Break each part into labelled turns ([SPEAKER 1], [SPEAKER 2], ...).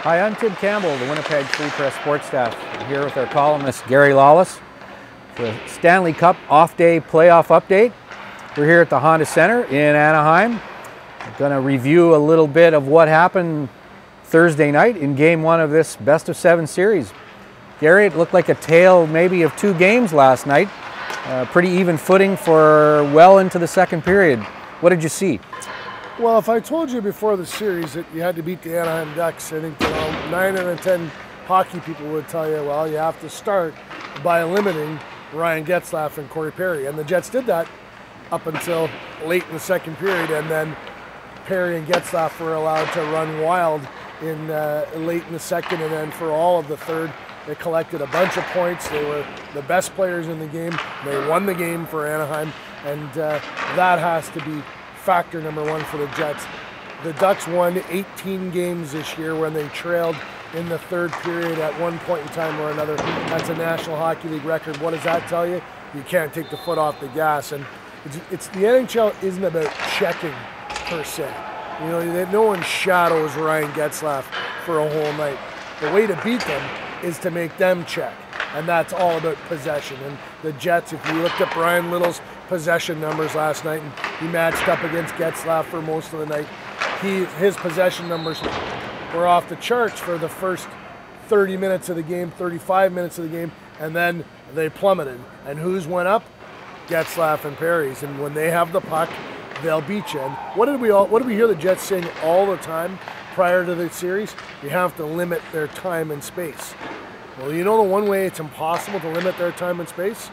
[SPEAKER 1] Hi, I'm Tim Campbell, the Winnipeg Free Press sports staff. I'm here with our columnist, Gary Lawless, for the Stanley Cup off-day playoff update. We're here at the Honda Center in Anaheim. We're going to review a little bit of what happened Thursday night in Game 1 of this best-of-7 series. Gary, it looked like a tale maybe of two games last night. Pretty even footing for well into the second period. What did you see?
[SPEAKER 2] Well, if I told you before the series that you had to beat the Anaheim Ducks, I think 9 out of 10 hockey people would tell you, well, you have to start by eliminating Ryan Getzlaf and Corey Perry. And the Jets did that up until late in the second period, and then Perry and Getzlaf were allowed to run wild in late in the second, and then for all of the third, they collected a bunch of points. They were the best players in the game. They won the game for Anaheim, and that has to be factor number one for the Jets. The Ducks won 18 games this year when they trailed in the third period at one point in time or another. That's a National Hockey League record. What does that tell you? You can't take the foot off the gas. And it's the NHL isn't about checking per se. You know, no one shadows Ryan Getzlaf for a whole night. The way to beat them is to make them check. And that's all about possession. And the Jets, if you looked at Brian Little's possession numbers last night, and he matched up against Getzlaf for most of the night, his possession numbers were off the charts for the first 30 minutes of the game, 35 minutes of the game, and then they plummeted. And whose went up? Getzlaf and Perry's. And when they have the puck, they'll beat you. And what did we hear the Jets saying all the time prior to the series? You have to limit their time and space. Well, you know the one way it's impossible to limit their time and space?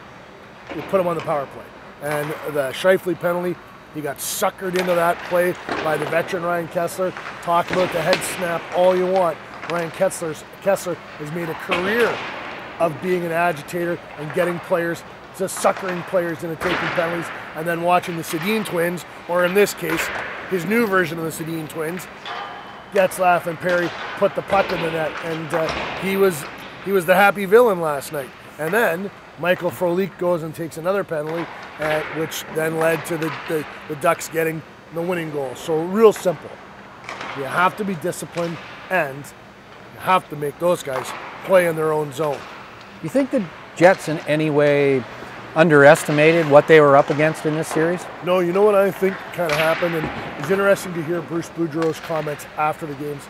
[SPEAKER 2] You put them on the power play. And the Scheifele penalty, he got suckered into that play by the veteran Ryan Kesler. Talk about the head snap all you want. Ryan Kesler has made a career of being an agitator and getting players, just suckering players into taking penalties, and then watching the Sedin twins, or in this case, his new version of the Sedin twins, Getzlaf and Perry put the puck in the net, and he was the happy villain last night. And then Michael Frolik goes and takes another penalty, which then led to the Ducks getting the winning goal. So real simple. You have to be disciplined, and you have to make those guys play in their own zone.
[SPEAKER 1] You think the Jets in any way underestimated what they were up against in this series?
[SPEAKER 2] No, you know what I think kind of happened, and it's interesting to hear Bruce Boudreau's comments after the games.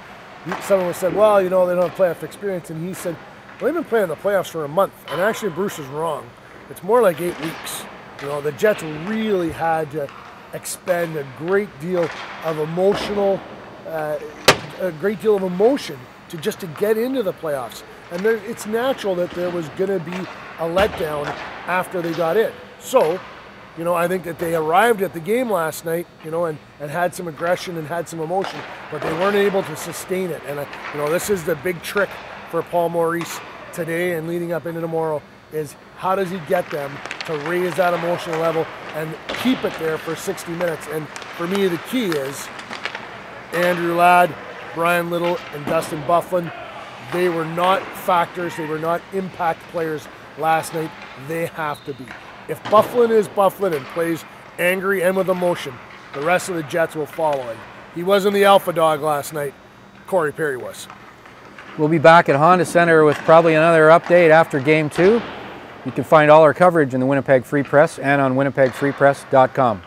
[SPEAKER 2] Someone said, well, you know, they don't have playoff experience, and he said, well, they've been playing the playoffs for a month, and actually Bruce is wrong. It's more like 8 weeks. You know, the Jets really had to expend a great deal of emotion to get into the playoffs. And it's natural that there was going to be a letdown after they got in. So, you know, I think that they arrived at the game last night, you know, and had some aggression and had some emotion, but they weren't able to sustain it. And, you know, this is the big trick for Paul Maurice today and leading up into tomorrow, is how does he get them to raise that emotional level and keep it there for 60 minutes. And for me, the key is Andrew Ladd, Brian Little, and Dustin Byfuglien. They were not factors. They were not impact players last night. They have to be. If Byfuglien is Byfuglien and plays angry and with emotion, the rest of the Jets will follow him. He wasn't the alpha dog last night. Corey Perry was.
[SPEAKER 1] We'll be back at Honda Center with probably another update after Game 2. You can find all our coverage in the Winnipeg Free Press and on winnipegfreepress.com.